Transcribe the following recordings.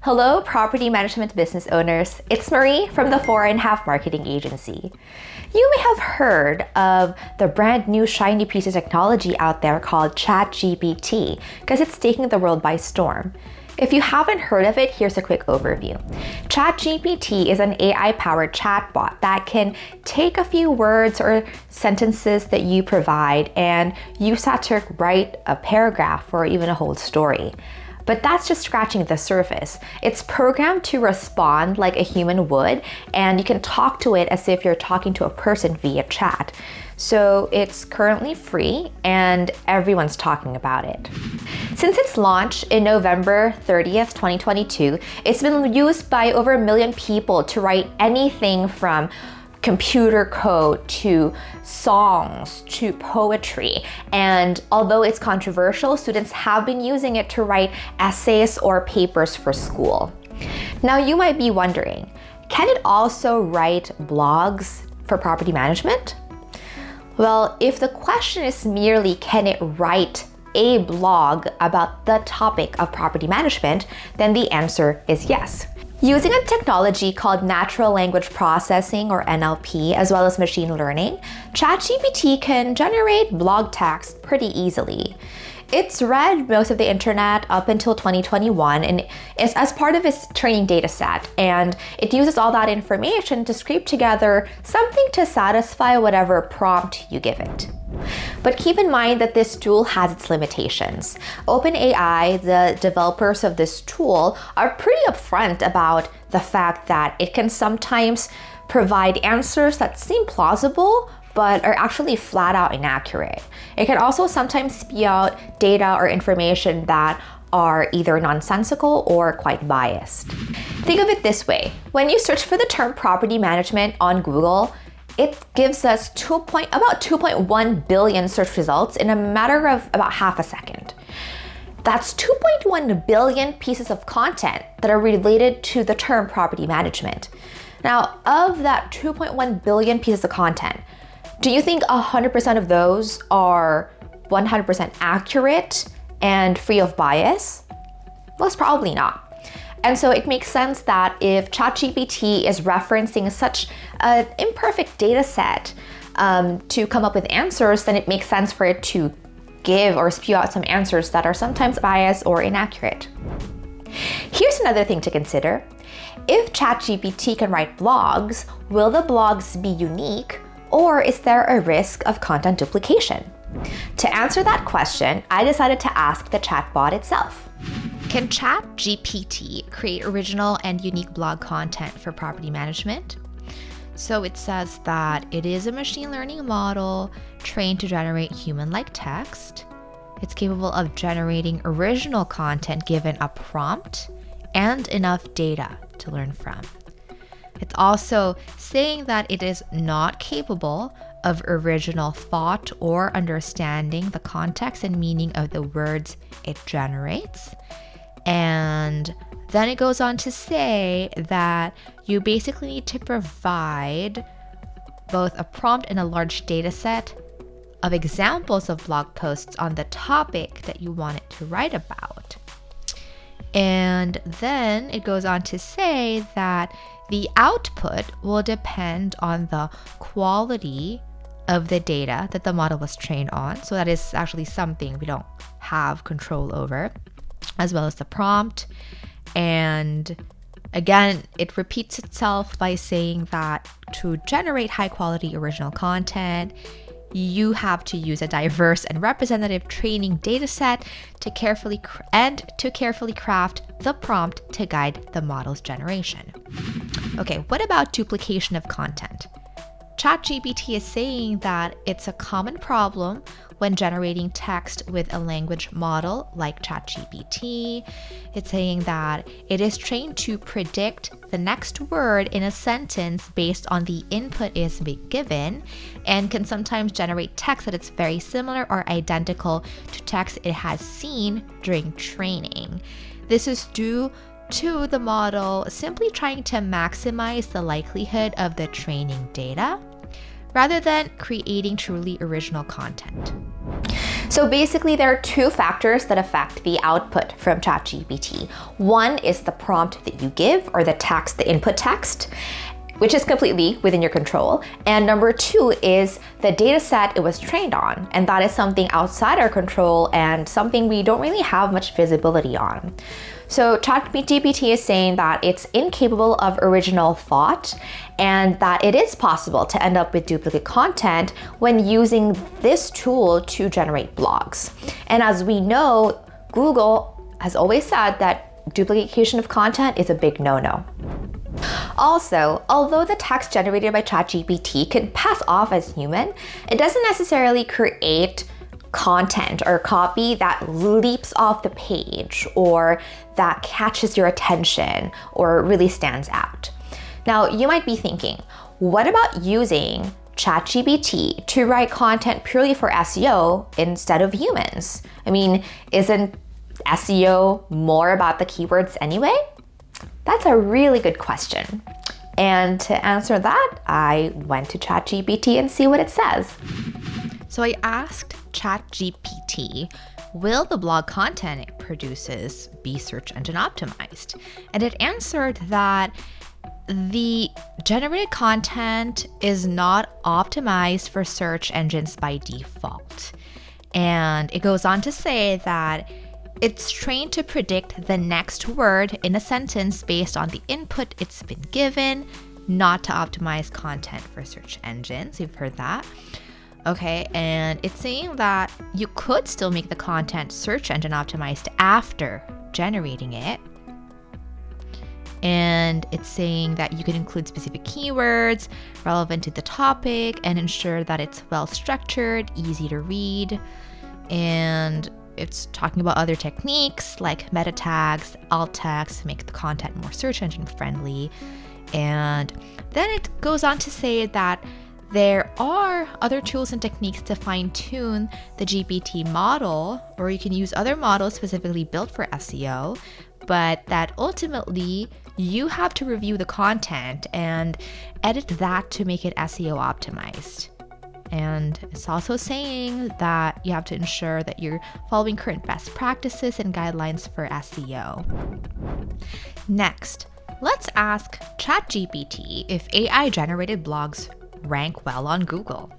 Hello, property management business owners. It's Marie from the Fourandhalf marketing agency. You may have heard of the brand new shiny piece of technology out there called ChatGPT because it's taking the world by storm. If you haven't heard of it, here's a quick overview. ChatGPT is an AI-powered chatbot that can take a few words or sentences that you provide and use that to write a paragraph or even a whole story. But that's just scratching the surface. It's programmed to respond like a human would, and you can talk to it as if you're talking to a person via chat. So it's currently free and everyone's talking about it. Since its launch in November 30th, 2022, it's been used by over 1 million people to write anything from computer code to songs to poetry. And although it's controversial, students have been using it to write essays or papers for school. Now you might be wondering, can it also write blogs for property management? Well, if the question is merely can it write a blog about the topic of property management, then the answer is yes. Using a technology called natural language processing or NLP, as well as machine learning, ChatGPT can generate blog text pretty easily. It's read most of the internet up until 2021 and is as part of its training data set, and it uses all that information to scrape together something to satisfy whatever prompt you give it. But keep in mind that this tool has its limitations. OpenAI, the developers of this tool, are pretty upfront about the fact that it can sometimes provide answers that seem plausible but are actually flat out inaccurate. It can also sometimes spew out data or information that are either nonsensical or quite biased. Think of it this way. When you search for the term property management on Google, it gives us about 2.1 billion search results in a matter of about half a second. That's 2.1 billion pieces of content that are related to the term property management. Now, of that 2.1 billion pieces of content, do you think 100% of those are 100% accurate and free of bias? Most probably not. And so it makes sense that if ChatGPT is referencing such an imperfect data set to come up with answers, then it makes sense for it to give or spew out some answers that are sometimes biased or inaccurate. Here's another thing to consider. If ChatGPT can write blogs, will the blogs be unique, or is there a risk of content duplication? To answer that question, I decided to ask the chatbot itself. Can ChatGPT create original and unique blog content for property management? So it says that it is a machine learning model trained to generate human-like text. It's capable of generating original content given a prompt and enough data to learn from. It's also saying that it is not capable of original thought or understanding the context and meaning of the words it generates. And then it goes on to say that you basically need to provide both a prompt and a large data set of examples of blog posts on the topic that you want it to write about. And then it goes on to say that the output will depend on the quality of the data that the model was trained on. So that is actually something we don't have control over, as well as the prompt. And again, it repeats itself by saying that to generate high quality original content, you have to use a diverse and representative training data set to carefully craft the prompt to guide the model's generation. Okay, what about duplication of content? ChatGPT is saying that it's a common problem when generating text with a language model like ChatGPT. It's saying that it is trained to predict the next word in a sentence based on the input is given, and can sometimes generate text that is very similar or identical to text it has seen during training. This is due to the model simply trying to maximize the likelihood of the training data rather than creating truly original content. So basically, there are two factors that affect the output from ChatGPT. One is the prompt that you give, or the text, the input text, which is completely within your control. And number two is the data set it was trained on. And that is something outside our control and something we don't really have much visibility on. So ChatGPT is saying that it's incapable of original thought and that it is possible to end up with duplicate content when using this tool to generate blogs. And as we know, Google has always said that duplication of content is a big no-no. Also, although the text generated by ChatGPT can pass off as human, it doesn't necessarily create content or copy that leaps off the page or that catches your attention or really stands out. Now, you might be thinking, what about using ChatGPT to write content purely for SEO instead of humans? I mean, isn't SEO more about the keywords anyway? That's a really good question. And to answer that, I went to ChatGPT and see what it says. So I asked ChatGPT, will the blog content it produces be search engine optimized? And it answered that the generated content is not optimized for search engines by default. And it goes on to say that it's trained to predict the next word in a sentence based on the input it's been given, not to optimize content for search engines. You've heard that. Okay, and it's saying that you could still make the content search engine optimized after generating it. And it's saying that you can include specific keywords relevant to the topic and ensure that it's well structured, easy to read. And it's talking about other techniques like meta tags, alt text, make the content more search engine friendly. And then it goes on to say that there are other tools and techniques to fine-tune the GPT model, or you can use other models specifically built for SEO, but that ultimately you have to review the content and edit that to make it SEO optimized. And it's also saying that you have to ensure that you're following current best practices and guidelines for SEO. Next, let's ask ChatGPT if AI-generated blogs rank well on Google.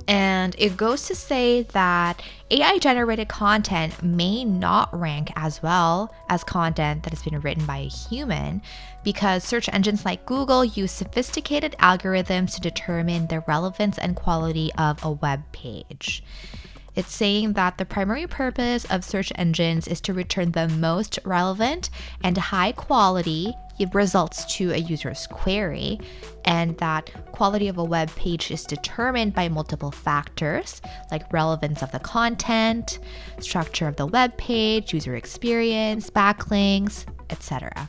And it goes to say that AI-generated content may not rank as well as content that has been written by a human because search engines like Google use sophisticated algorithms to determine the relevance and quality of a web page. It's saying that the primary purpose of search engines is to return the most relevant and high quality results to a user's query, and that quality of a web page is determined by multiple factors like relevance of the content, structure of the web page, user experience, backlinks, etc.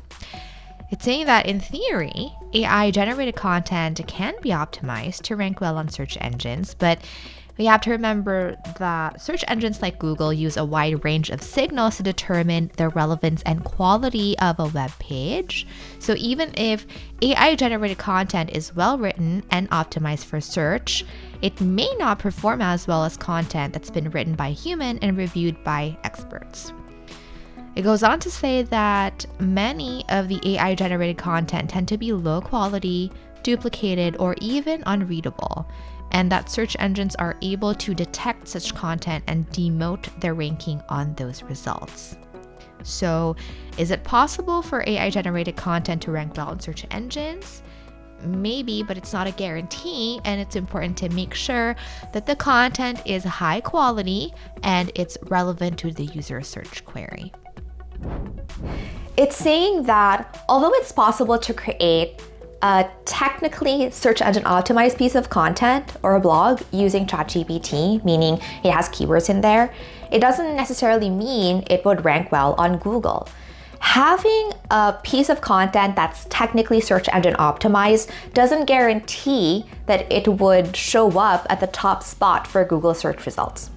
It's saying that in theory, AI-generated content can be optimized to rank well on search engines, but we have to remember that search engines like Google use a wide range of signals to determine the relevance and quality of a web page. So even if AI-generated content is well written and optimized for search, it may not perform as well as content that's been written by a human and reviewed by experts. It goes on to say that many of the AI-generated content tend to be low quality, duplicated, or even unreadable, and that search engines are able to detect such content and demote their ranking on those results. So, is it possible for AI-generated content to rank well in search engines? Maybe, but it's not a guarantee, and it's important to make sure that the content is high quality and it's relevant to the user search query. It's saying that although it's possible to create a technically search engine optimized piece of content or a blog using ChatGPT, meaning it has keywords in there, it doesn't necessarily mean it would rank well on Google. Having a piece of content that's technically search engine optimized doesn't guarantee that it would show up at the top spot for Google search results.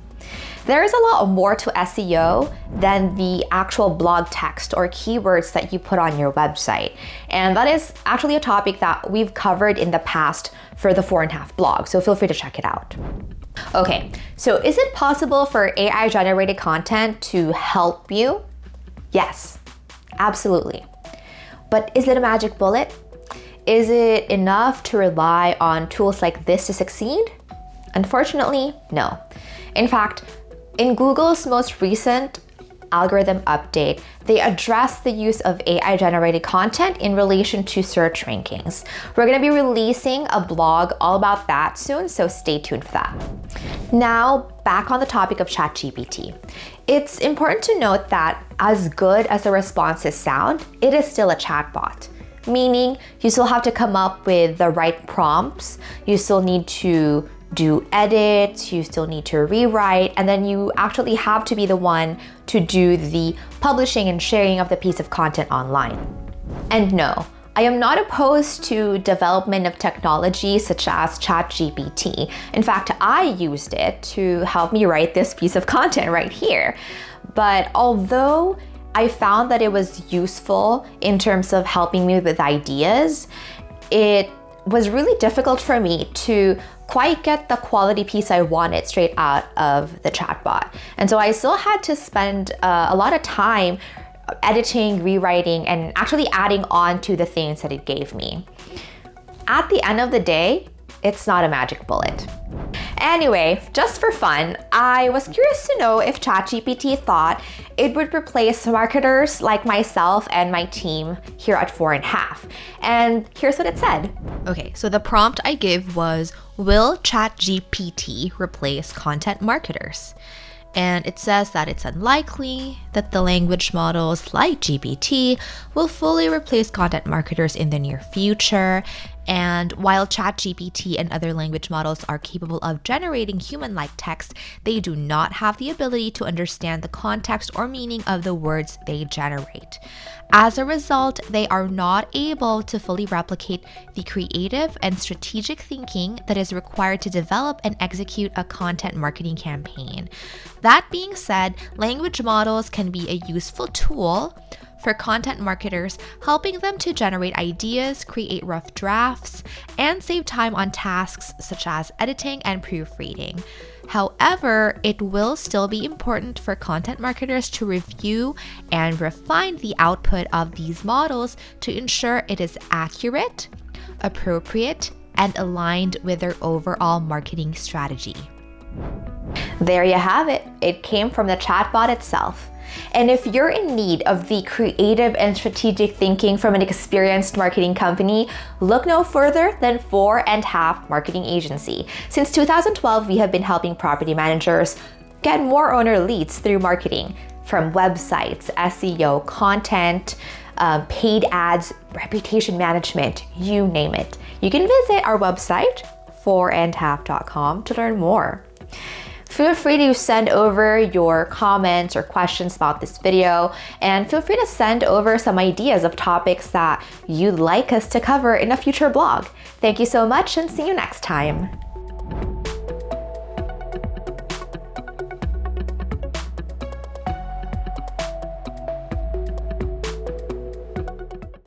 There is a lot more to SEO than the actual blog text or keywords that you put on your website. And that is actually a topic that we've covered in the past for the Fourandhalf blog, so feel free to check it out. Okay, so is it possible for AI generated content to help you? Yes, absolutely. But is it a magic bullet? Is it enough to rely on tools like this to succeed? Unfortunately, no. In fact, in Google's most recent algorithm update, they address the use of AI-generated content in relation to search rankings. We're going to be releasing a blog all about that soon, so stay tuned for that. Now, back on the topic of ChatGPT. It's important to note that as good as the responses sound, it is still a chatbot. Meaning, you still have to come up with the right prompts, you still need to do edits, you still need to rewrite, and then you actually have to be the one to do the publishing and sharing of the piece of content online. And no, I am not opposed to development of technology such as ChatGPT. In fact, I used it to help me write this piece of content right here. But although I found that it was useful in terms of helping me with ideas, it was really difficult for me to quite get the quality piece I wanted straight out of the chatbot. And so I still had to spend a lot of time editing, rewriting, and actually adding on to the things that it gave me. At the end of the day, it's not a magic bullet. Anyway, just for fun, I was curious to know if ChatGPT thought it would replace marketers like myself and my team here at Fourandhalf. And here's what it said. Okay, so the prompt I gave was, will ChatGPT replace content marketers? And it says that it's unlikely that the language models like GPT will fully replace content marketers in the near future. And while ChatGPT and other language models are capable of generating human-like text, they do not have the ability to understand the context or meaning of the words they generate. As a result, they are not able to fully replicate the creative and strategic thinking that is required to develop and execute a content marketing campaign. That being said, language models can be a useful tool for content marketers, helping them to generate ideas, create rough drafts, and save time on tasks such as editing and proofreading. However, it will still be important for content marketers to review and refine the output of these models to ensure it is accurate, appropriate, and aligned with their overall marketing strategy. There you have it. It came from the chatbot itself. And if you're in need of the creative and strategic thinking from an experienced marketing company, look no further than Fourandhalf Marketing Agency. Since 2012, we have been helping property managers get more owner leads through marketing, from websites, SEO, content, paid ads, reputation management, you name it. You can visit our website, fourandhalf.com, to learn more. Feel free to send over your comments or questions about this video, and feel free to send over some ideas of topics that you'd like us to cover in a future blog. Thank you so much, and see you next time.